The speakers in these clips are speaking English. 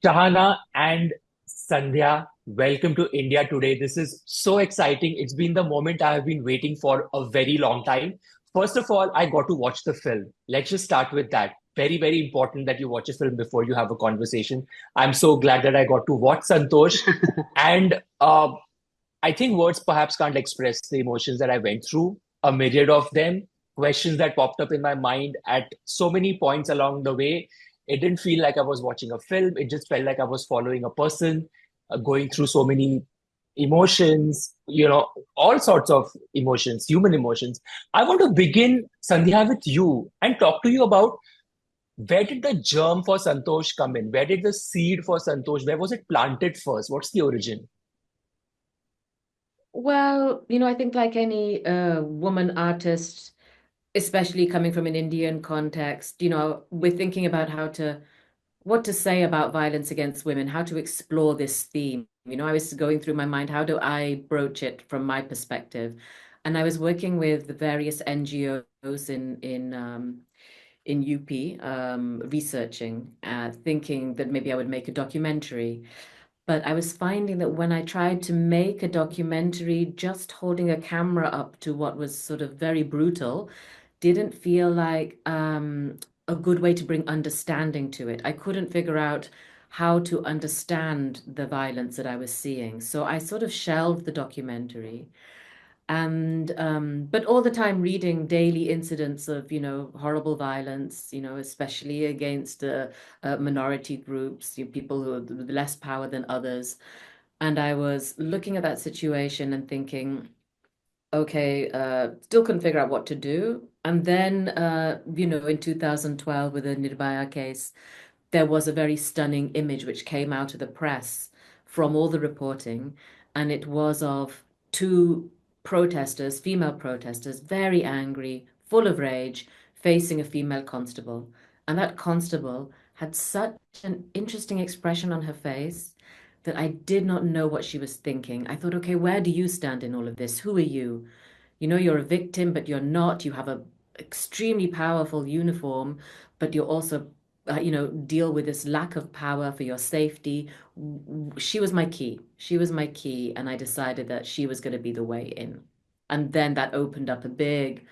Shahana and Sandhya, welcome to India today. This is so exciting. It's been the moment I have been waiting for a very long time. First of all, I got to watch the film. Let's just start with that. Very, very important that you watch a film before you have a conversation. I'm so glad that I got to watch Santosh. And I think words perhaps can't express the emotions that I went through, a myriad of them, questions that popped up in my mind at so many points along the way. It didn't feel like I was watching a film. It just felt like I was following a person, going through so many emotions, all sorts of emotions, human emotions. I want to begin, Sandhya, with you and talk to you about where did the germ for Santosh come in? Where did the seed for Santosh, where was it planted first? What's the origin? Well, I think like any woman artist, especially coming from an Indian context, we're thinking about what to say about violence against women, how to explore this theme. I was going through my mind, how do I broach it from my perspective? And I was working with the various NGOs in UP, researching, thinking that maybe I would make a documentary. But I was finding that when I tried to make a documentary, just holding a camera up to what was sort of very brutal didn't feel like a good way to bring understanding to it. I couldn't figure out how to understand the violence that I was seeing. So I sort of shelved the documentary. And but all the time reading daily incidents of, horrible violence, especially against minority groups, people who have less power than others. And I was looking at that situation and thinking, okay, still couldn't figure out what to do. And then, in 2012 with the Nirbhaya case, there was a very stunning image which came out of the press from all the reporting, and it was of two protesters, female protesters, very angry, full of rage, facing a female constable. And that constable had such an interesting expression on her face that I did not know what she was thinking. I thought, okay, where do you stand in all of this? Who are you? You're a victim, but you're not. You have a extremely powerful uniform, but you're also, deal with this lack of power for your safety. She was my key. She was my key, and I decided that she was going to be the way in. And then that opened up a big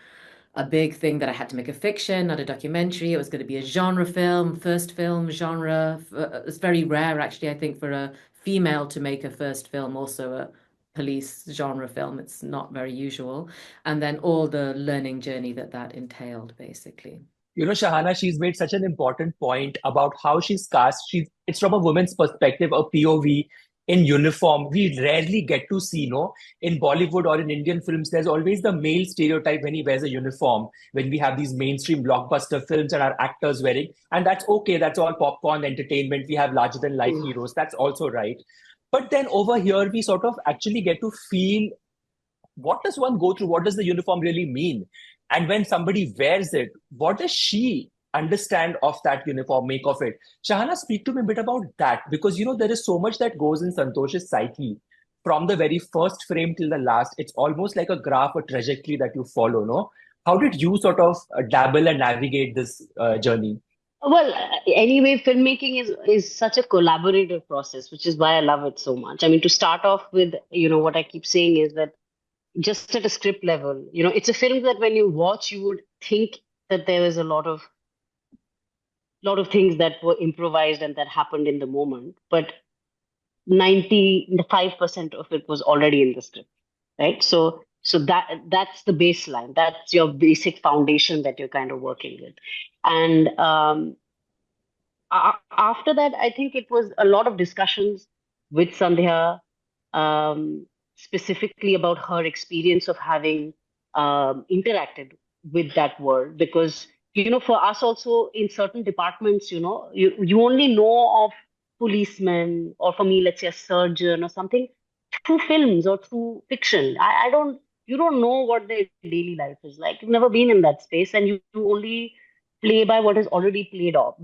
thing that I had to make a fiction, not a documentary. It was going to be a genre film, first film genre. It's very rare, actually, I think, for a female to make a first film, also a police genre film. It's not very usual. And then all the learning journey that entailed, basically. Shahana, she's made such an important point about how she's cast. It's from a woman's perspective, a POV in uniform. We rarely get to see, in Bollywood or in Indian films, there's always the male stereotype when he wears a uniform, when we have these mainstream blockbuster films and our actors wearing. And that's okay. That's all popcorn entertainment. We have larger than life Mm. heroes. That's also right. But then over here, we sort of actually get to feel what does one go through? What does the uniform really mean? And when somebody wears it, what does she understand of that uniform, make of it? Shahana, speak to me a bit about that because there is so much that goes in Santosh's psyche from the very first frame till the last. It's almost like a graph, a trajectory that you follow, no? How did you sort of dabble and navigate this journey? Well, anyway, filmmaking is such a collaborative process, which is why I love it so much. I mean, to start off with, what I keep saying is that just at a script level, it's a film that when you watch, you would think that there was a lot of things that were improvised and that happened in the moment, but 95% of it was already in the script, right? So that's the baseline. That's your basic foundation that you're kind of working with. And after that, I think it was a lot of discussions with Sandhya, specifically about her experience of having interacted with that world. Because, for us also in certain departments, you only know of policemen, or for me, let's say a surgeon or something, through films or through fiction. You don't know what their daily life is like. You've never been in that space, and you only play by what is already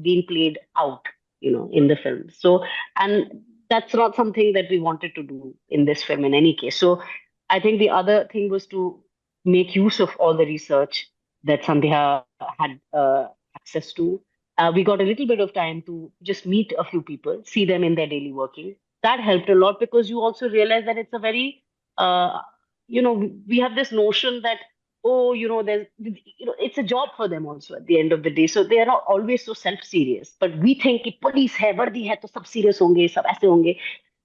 being played out, in the film. So, and that's not something that we wanted to do in this film in any case. So, I think the other thing was to make use of all the research that Sandhya had access to. We got a little bit of time to just meet a few people, see them in their daily working. That helped a lot because you also realize that it's a very, uh, we have this notion that, oh, it's a job for them also at the end of the day. So they are not always so self-serious. But we think कि police है, वर्दी है, तो सब serious होंगे, सब ऐसे होंगे,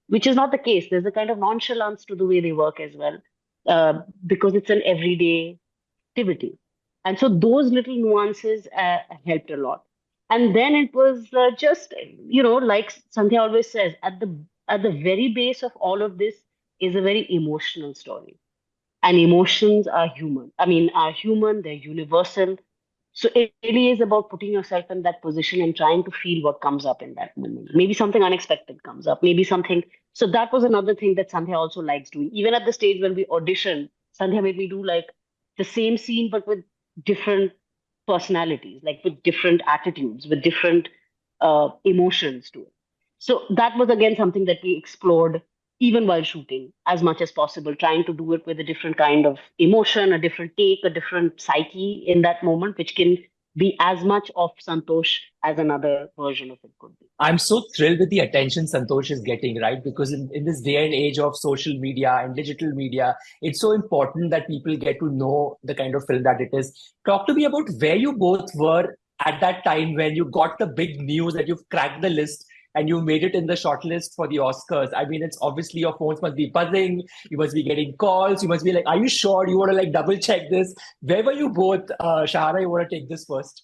which is not the case. There's a kind of nonchalance to the way they work as well, because it's an everyday activity. And so those little nuances helped a lot. And then it was just, like Sandhya always says, at the very base of all of this is a very emotional story. And emotions are human. I mean, are human, they're universal. So it really is about putting yourself in that position and trying to feel what comes up in that moment. Maybe something unexpected comes up, maybe something. So that was another thing that Sandhya also likes doing. Even at the stage when we auditioned, Sandhya made me do like the same scene, but with different personalities, like with different attitudes, with different emotions to it. So that was again something that we explored even while shooting as much as possible, trying to do it with a different kind of emotion, a different take, a different psyche in that moment, which can be as much of Santosh as another version of it could be. I'm so thrilled with the attention Santosh is getting, right? Because in this day and age of social media and digital media, it's so important that people get to know the kind of film that it is. Talk to me about where you both were at that time when you got the big news that you've cracked the list and you made it in the shortlist for the Oscars. I mean, it's obviously your phones must be buzzing, you must be getting calls, you must be like, are you sure you want to like double check this? Where were you both? Shahana, you want to take this first?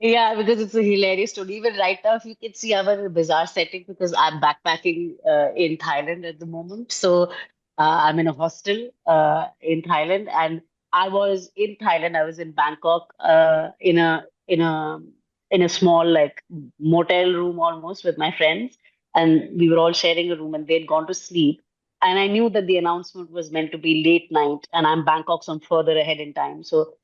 Yeah, because it's a hilarious story. Even right now, if you can see our bizarre setting, because I'm backpacking in Thailand at the moment. So I'm in a hostel in Thailand, and I was in Thailand. I was in Bangkok in a small like motel room almost with my friends, and we were all sharing a room, and they'd gone to sleep. And I knew that the announcement was meant to be late night, and I'm Bangkok, so I'm further ahead in time. So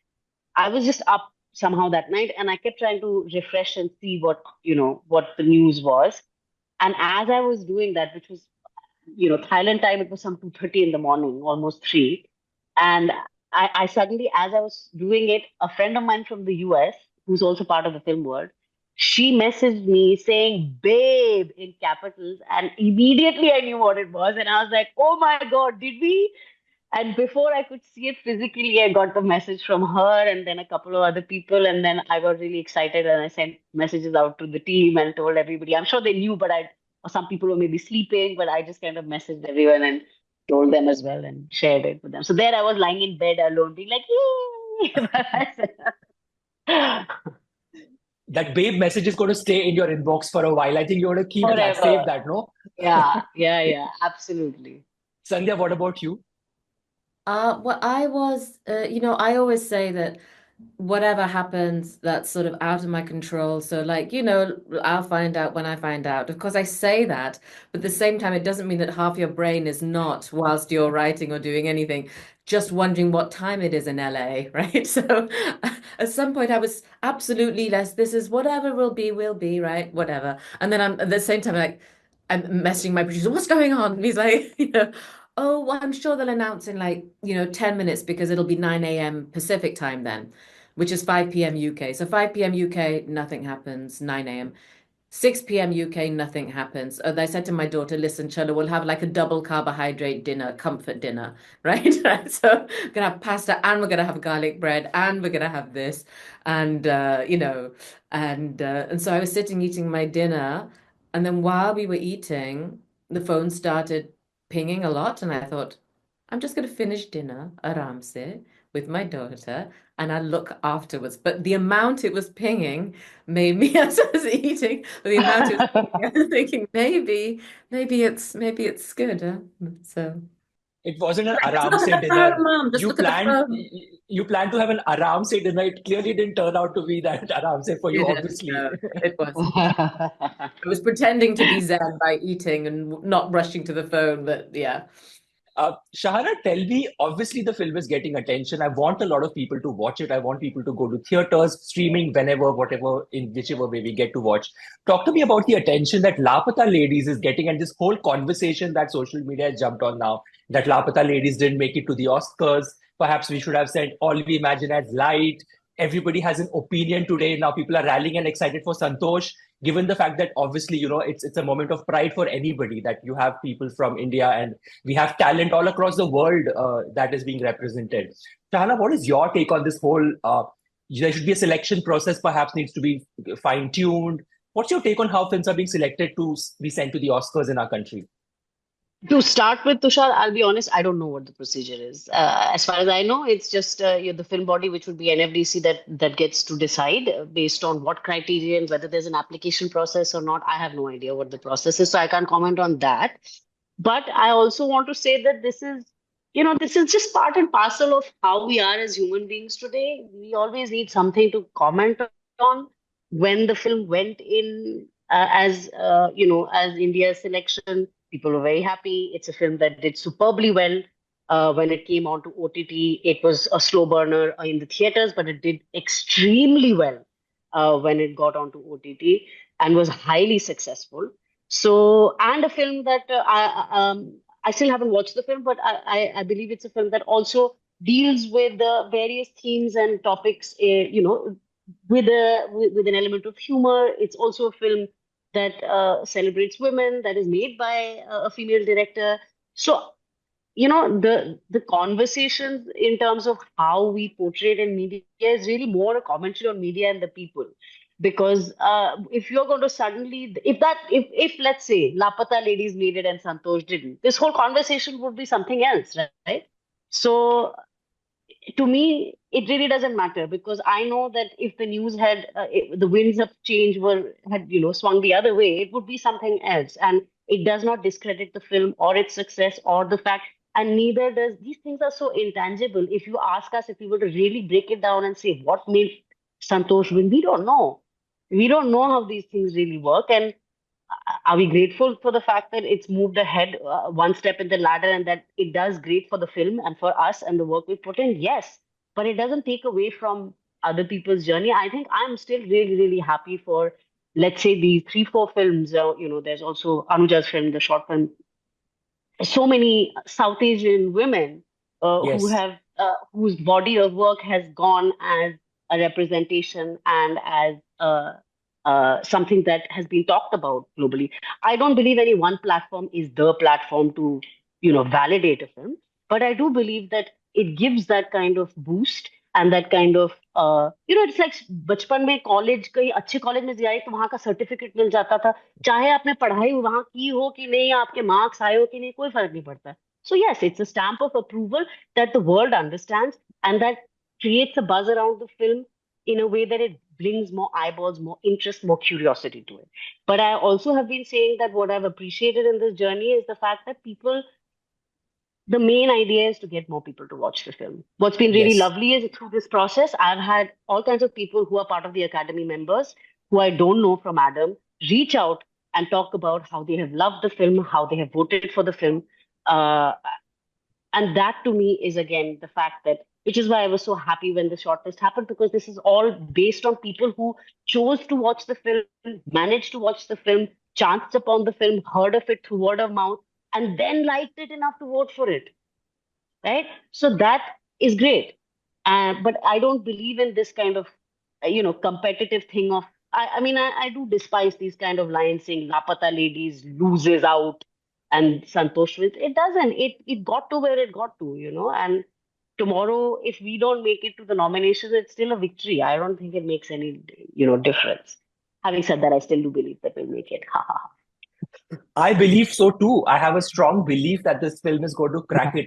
I was just up somehow that night and I kept trying to refresh and see what the news was. And as I was doing that, which was, Thailand time, it was some 2:30 in the morning, almost 3. And I suddenly, as I was doing it, a friend of mine from the US, who's also part of the film world, she messaged me saying babe in capitals. And immediately I knew what it was. And I was like, oh my God, did we? And before I could see it physically, I got the message from her and then a couple of other people. And then I got really excited and I sent messages out to the team and told everybody. I'm sure they knew, or some people were maybe sleeping, but I just kind of messaged everyone and told them as well and shared it with them. So there I was lying in bed alone, being like, yay! That babe message is going to stay in your inbox for a while. I think you want to keep that, save Forever. that, no? Yeah, absolutely. Sandhya, what about you? Well, I was, I always say that whatever happens, that's sort of out of my control. So, like, I'll find out when I find out. Of course, I say that, but at the same time, it doesn't mean that half your brain is not, whilst you're writing or doing anything, just wondering what time it is in LA, right? So, at some point, I was absolutely less, this is whatever will be, right? Whatever. And then I'm at the same time, like, I'm messaging my producer, what's going on? And he's like, oh, well, I'm sure they'll announce in like, 10 minutes because it'll be 9 a.m. Pacific time then, which is 5 p.m. UK. So 5 p.m. UK, nothing happens. 9 a.m. 6 p.m. UK, nothing happens. I said to my daughter, listen, Cholo, we'll have like a double carbohydrate dinner, comfort dinner, right? Right. So we're gonna have pasta and we're gonna have garlic bread and we're gonna have this. And and so I was sitting eating my dinner, and then while we were eating, the phone started pinging a lot, and I thought, I'm just gonna finish dinner, aramse, with my daughter, and I'll look afterwards. But the amount it was pinging made me as I was eating, the amount it was pinging, I was thinking maybe it's good. Huh? So It wasn't an just aram look se at the phone, dinner. Mom. Just You look at the planned phone. you planned to have an aram se dinner. It clearly didn't turn out to be that aram se for you, It is. obviously. No, it wasn't. I was pretending to be zen by eating and not rushing to the phone, but yeah. Shahana, tell me, obviously the film is getting attention. I want a lot of people to watch it. I want people to go to theaters, streaming, whenever, whatever, in whichever way we get to watch. Talk to me about the attention that Laapataa Ladies is getting and this whole conversation that social media has jumped on now, that Laapataa Ladies didn't make it to the Oscars. Perhaps we should have said All We Imagine as Light. everybody has an opinion today. Now people are rallying and excited for Santosh, given the fact that obviously, it's a moment of pride for anybody that you have people from India and we have talent all across the world that is being represented. Shahana, what is your take on this whole? There should be a selection process, perhaps needs to be fine tuned. What's your take on how films are being selected to be sent to the Oscars in our country? To start with, Tushar, I'll be honest, I don't know what the procedure is. As far as I know, it's just the film body, which would be NFDC, that gets to decide based on what criteria and whether there's an application process or not. I have no idea what the process is, so I can't comment on that. But I also want to say that this is just part and parcel of how we are as human beings today. We always need something to comment on. When the film went in as India's selection, people were very happy. It's a film that did superbly well. When it came onto OTT, it was a slow burner in the theaters, but it did extremely well when it got onto OTT and was highly successful. So, and a film that I still haven't watched the film, but I believe it's a film that also deals with the various themes and topics, with an element of humor. It's also a film that celebrates women, that is made by a female director. So, the conversations in terms of how we portray it in media is really more a commentary on media and the people. Because if you're going to suddenly, if let's say Laapataa Ladies made it and Santosh didn't, this whole conversation would be something else, right? So to me, it really doesn't matter, because I know that if the news the winds of change had swung the other way, it would be something else, and it does not discredit the film or its success or the fact, and neither does these things are so intangible. If you ask us, if we were to really break it down and say what made Santosh win, we don't know. We don't know how these things really work, and are we grateful for the fact that it's moved ahead one step in the ladder and that it does great for the film and for us and the work we put in? Yes, but it doesn't take away from other people's journey. I think I'm still really, really happy for, let's say, these three, four films. There's also Anuja's film, the short film. So many South Asian women Yes. whose body of work has gone as a representation and as something that has been talked about globally. I don't believe any one platform is the platform to, validate a film, but I do believe that it gives that kind of boost and that kind of, it's like बचपन में college कहीं अच्छे college में जाए तो वहां का certificate मिल जाता था, चाहे आपने पढ़ाई वहां की हो कि नहीं, आपके मार्क्स आए हो कि नहीं, कोई फर्क नहीं पड़ता. So yes, it's a stamp of approval that the world understands and that creates a buzz around the film in a way that it brings more eyeballs, more interest, more curiosity to it. But I also have been saying that what I've appreciated in this journey is the fact that the main idea is to get more people to watch the film. What's been really Yes. lovely is through this process, I've had all kinds of people who are part of the Academy members who I don't know from Adam reach out and talk about how they have loved the film, how they have voted for the film. Uh, and that to me is again the fact that, which is why I was so happy when the shortlist happened, because this is all based on people who chose to watch the film, managed to watch the film, chanced upon the film, heard of it through word of mouth, and then liked it enough to vote for it. Right? So that is great. But I don't believe in this kind of, competitive thing of, I mean, I do despise these kind of lines saying Lapata Ladies loses out and Santosh wins. It doesn't. It got to where it got to, and tomorrow, if we don't make it to the nominations, it's still a victory. I don't think it makes any, difference. Having said that, I still do believe that we'll make it. Ha ha ha. I believe so too. I have a strong belief that this film is going to crack it.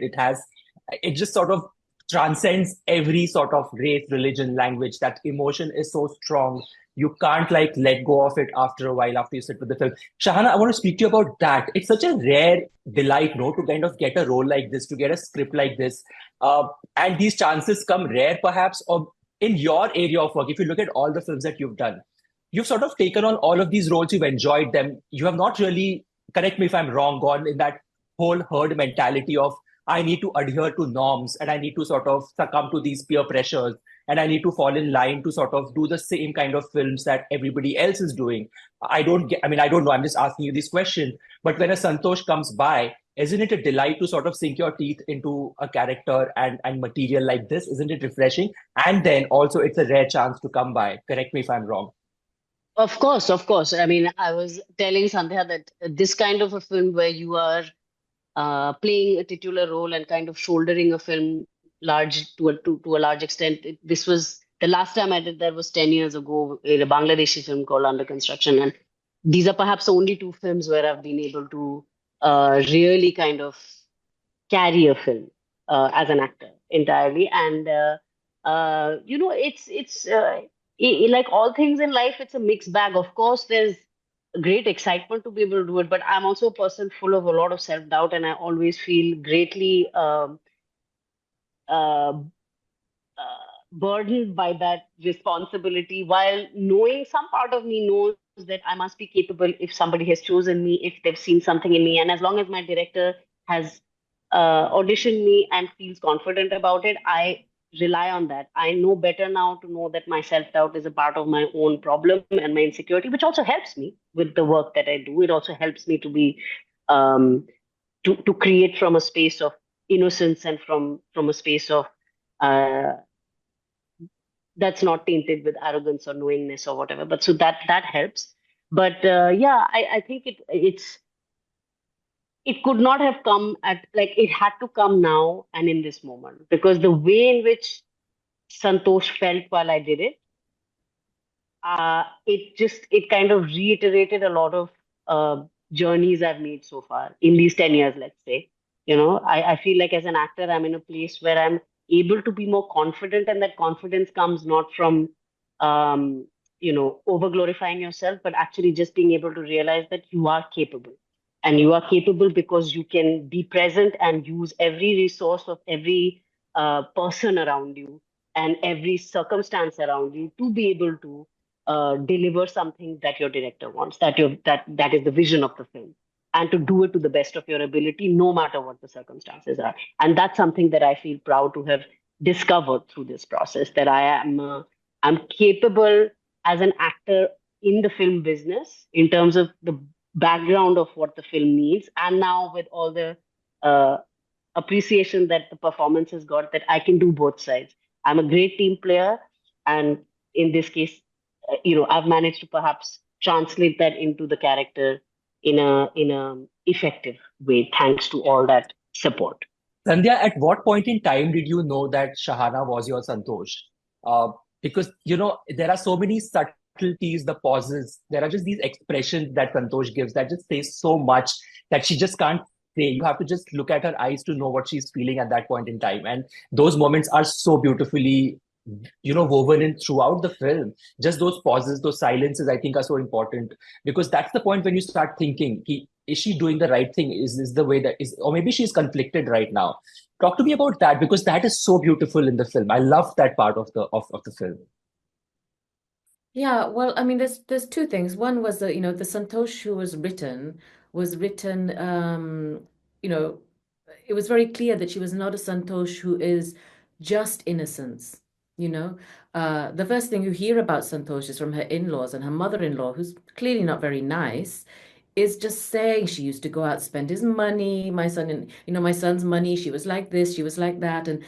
It just sort of transcends every sort of race, religion, language. That emotion is so strong. You can't like let go of it after a while after you sit with the film. Shahana, I want to speak to you about that. It's such a rare delight, no, to kind of get a role like this, to get a script like this. And these chances come rare, perhaps, or in your area of work. If you look at all the films that you've done, you've sort of taken on all of these roles, you've enjoyed them. You have not really, correct me if I'm wrong, gone in that whole herd mentality of I need to adhere to norms and I need to sort of succumb to these peer pressures and I need to fall in line to sort of do the same kind of films that everybody else is doing. I don't know. I'm just asking you this question. But when a Santosh comes by, Isn't it a delight to sort of sink your teeth into a character and material like this? Isn't it refreshing? And then also, it's a rare chance to come by. Correct me if I'm wrong. Of course, of course. I mean, I was telling Sandhya that this kind of a film where you are playing a titular role and kind of shouldering a film large to a large extent. This was the last time I did that was 10 years ago in a Bangladeshi film called Under Construction, and these are perhaps the only two films where I've been able to really kind of carry a film as an actor entirely. And like all things in life, it's a mixed bag. Of course, there's great excitement to be able to do it, but I'm also a person full of a lot of self doubt, and I always feel greatly uh, burdened by that responsibility, while knowing some part of me knows that I must be capable if somebody has chosen me, if they've seen something in me. And as long as my director has auditioned me and feels confident about it, I rely on that. I know better now to know that my self doubt is a part of my own problem and my insecurity, which also helps me with the work that I do. It also helps me to be um, to create from a space of innocence and from a space of uh, that's not tainted with arrogance or knowingness or whatever. But so that helps. But yeah, I think it could not have come at, like, it had to come now and in this moment, because the way in which Santosh felt while I did it, it kind of reiterated a lot of journeys I've made so far in these 10 years, let's say. I feel like as an actor, I'm in a place where I'm able to be more confident, and that confidence comes not from, over glorifying yourself, but actually just being able to realize that you are capable. And you are capable because you can be present and use every resource of every person around you and every circumstance around you to be able to deliver something that your director wants, that is the vision of the film, and to do it to the best of your ability, no matter what the circumstances are. And that's something that I feel proud to have discovered through this process. That I'm capable as an actor in the film business in terms of the background of what the film needs, and now with all the uh, appreciation that the performance has got, that I can do both sides. I'm a great team player, and in this case, I've managed to perhaps translate that into the character in a effective way, thanks to all that support. Sandhya, at what point in time did you know that Shahana was your Santosh? Uh, because, there are so many subtleties, the pauses, there are just these expressions that Santosh gives that just say so much that she just can't say. You have to just look at her eyes to know what she's feeling at that point in time. And those moments are so beautifully, woven in throughout the film. Just those pauses, those silences, I think are so important because that's the point when you start thinking, is she doing the right thing? Is this the way that is, or maybe she's conflicted right now? Talk to me about that because that is so beautiful in the film. I love that part of the film. Yeah, well, I mean, there's two things. One was that, the Santosh who was written, you know, it was very clear that she was not a Santosh who is just innocence, you know. The first thing you hear about Santosh is from her in-laws, and her mother-in-law, who's clearly not very nice, is just saying she used to go out, spend his money, my son, and my son's money. She was like this, she was like that, and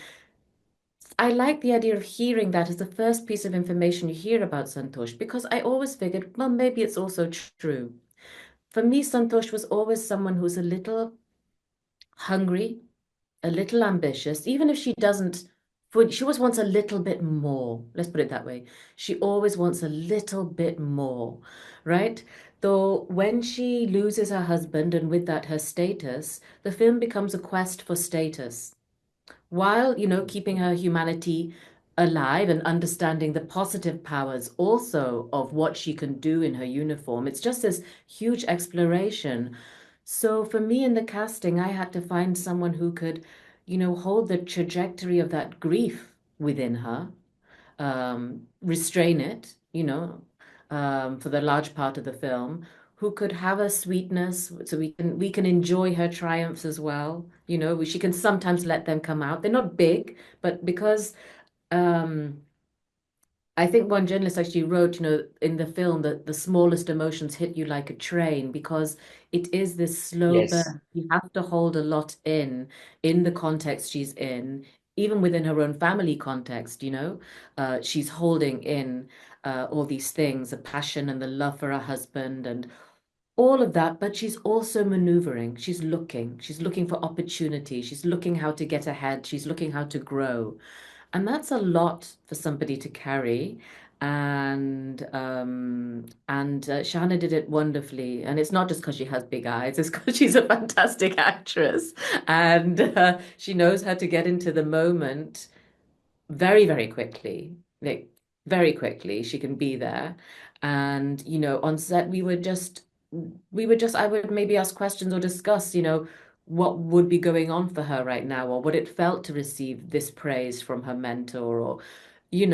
I like the idea of hearing that as the first piece of information you hear about Santosh, because I always figured, well, maybe it's also true. For me, Santosh was always someone who's a little hungry, a little ambitious, even if she doesn't, she always wants a little bit more. Let's put it that way. She always wants a little bit more, right? Though when she loses her husband and with that her status, the film becomes a quest for status while, keeping her humanity alive and understanding the positive powers also of what she can do in her uniform. It's just this huge exploration. So for me in the casting, I had to find someone who could, hold the trajectory of that grief within her, restrain it, for the large part of the film, who could have a sweetness so we can enjoy her triumphs as well. She can sometimes let them come out. They're not big, but because um I think one journalist actually wrote, in the film that the smallest emotions hit you like a train because it is this slow Yes. burn. You have to hold a lot in the context she's in, even within her own family context, she's holding in all these things, the passion and the love for her husband and all of that, but she's also maneuvering. She's looking for opportunity. She's looking how to get ahead. She's looking how to grow. And that's a lot for somebody to carry. And Shahana did it wonderfully. And it's not just because she has big eyes, it's because she's a fantastic actress. And she knows how to get into the moment very, very quickly. Like very quickly, she can be there. And, on set, I would maybe ask questions or discuss, what would be going on for her right now, or what it felt to receive this praise from her mentor, or, we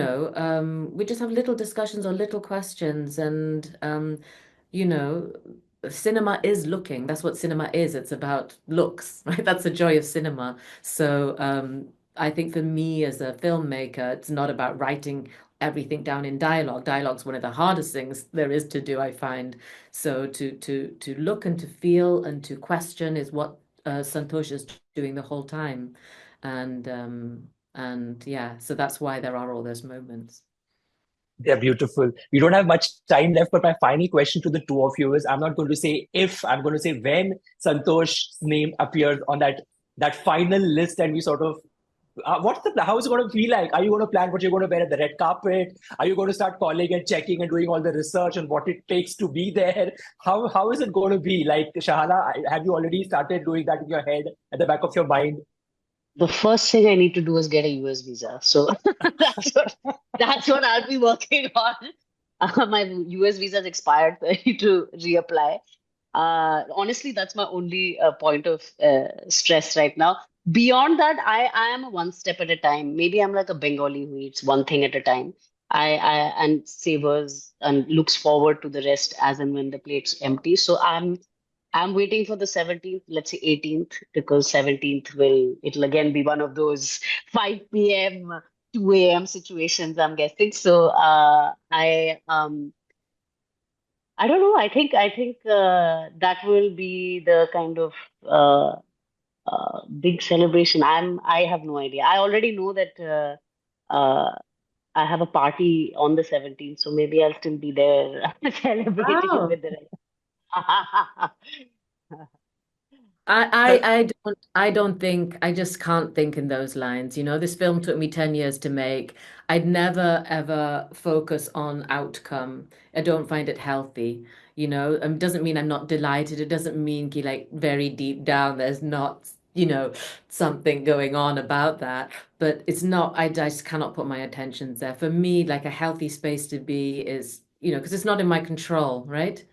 just have little discussions or little questions. And, you know, cinema is looking. That's what cinema is. It's about looks, right? That's the joy of cinema. So, I think for me as a filmmaker, it's not about writing everything down in dialogue. Dialogue's one of the hardest things there is to do, I find. So to look and to feel and to question is what Santosh is doing the whole time. And yeah, so that's why there are all those moments. They're beautiful. We don't have much time left, but my final question to the two of you is I'm not going to say if, I'm going to say when Santosh's name appears on that final list and we sort of how is it going to feel like? Are you going to plan what you're going to wear at the red carpet? Are you going to start calling and checking and doing all the research on what it takes to be there? How is it going to be? Like, Shahana, have you already started doing that in your head at the back of your mind? The first thing I need to do is get a US visa. So that's what I'll be working on. My US visa is expired, so I need to reapply. Honestly, that's my only point of stress right now. Beyond that, I am a one step at a time. Maybe I'm like a Bengali who eats one thing at a time. I and savors and looks forward to the rest as and when the plate's empty. So I'm waiting for the 17th, let's say 18th, because 17th it'll again be one of those 5 p.m., 2 a.m. situations, I'm guessing. So I don't know. I think that will be the kind of uh, big celebration. I have no idea. I already know that I have a party on the 17th, so maybe I'll still be there celebrating Wow. with the rest. I, But I, I don't think, I just can't think in those lines. This film took me 10 years to make. I'd never ever focus on outcome. I don't find it healthy. It doesn't mean I'm not delighted. It doesn't mean like very deep down there's not, something going on about that. But it's not, I just cannot put my attentions there. For me, like a healthy space to be is, because it's not in my control, right?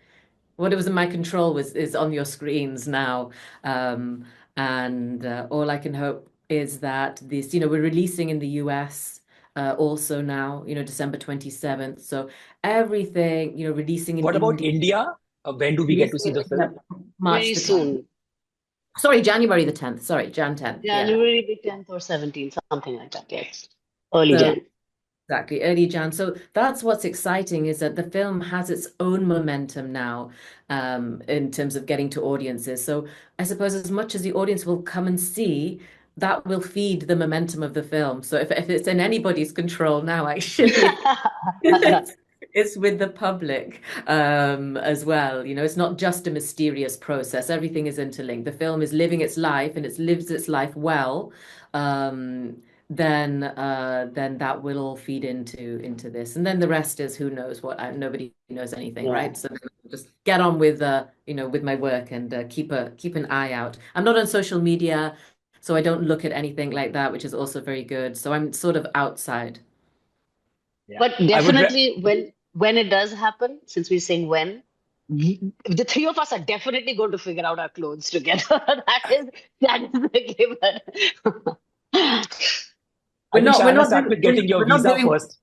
What was in my control was is on your screens now. Um, and all I can hope is that this, we're releasing in the US also now, December 27th. So everything, releasing in what about India, India? When do we get to releasing see the in film? March Very the 10th. soon. Sorry, January the 10th. Sorry, Jan 10th. Yeah. January the 10th or 17th, something like that. Yes. Early So Jan. exactly, early Jan. So that's what's exciting is that the film has its own momentum now, in terms of getting to audiences. So I suppose as much as the audience will come and see, that will feed the momentum of the film. So if it's in anybody's control now, actually, it's with the public as well. It's not just a mysterious process. Everything is interlinked. The film is living its life and it lives its life well. Um, then that will all feed into this. And then the rest is who knows what. Nobody knows anything, Yeah. right? So just get on with with my work and keep an eye out. I'm not on social media, so I don't look at anything like that, which is also very good. So I'm sort of outside. Yeah. But I would. definitely when it does happen, since we're saying when, the three of us are definitely going to figure out our clothes together. That is the given. I think We're Shahana, not start doing with getting your visa first.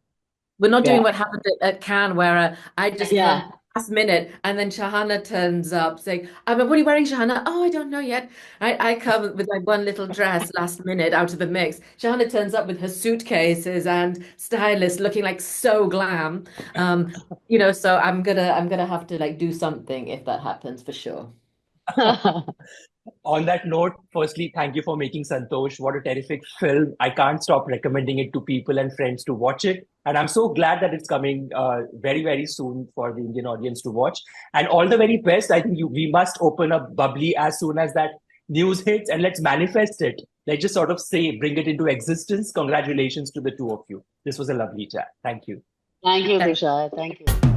we're not doing Yeah. what happened at Cannes, where I just Yeah. can't. last minute, and then Shahana turns up saying, what are you wearing, Shahana? Oh, I don't know yet. I come with like one little dress last minute out of the mix. Shahana turns up with her suitcases and stylist looking like so glam. So I'm gonna have to like do something if that happens for sure. On that note, firstly, thank you for making Santosh. What a terrific film. I can't stop recommending it to people and friends to watch it. And I'm so glad that it's coming very, very soon for the Indian audience to watch. And all the very best. I think we must open up Bubbly as soon as that news hits, and let's manifest it. Let's just sort of say, bring it into existence. Congratulations to the two of you. This was a lovely chat. Thank you. Thank you, Tushar. Thank you.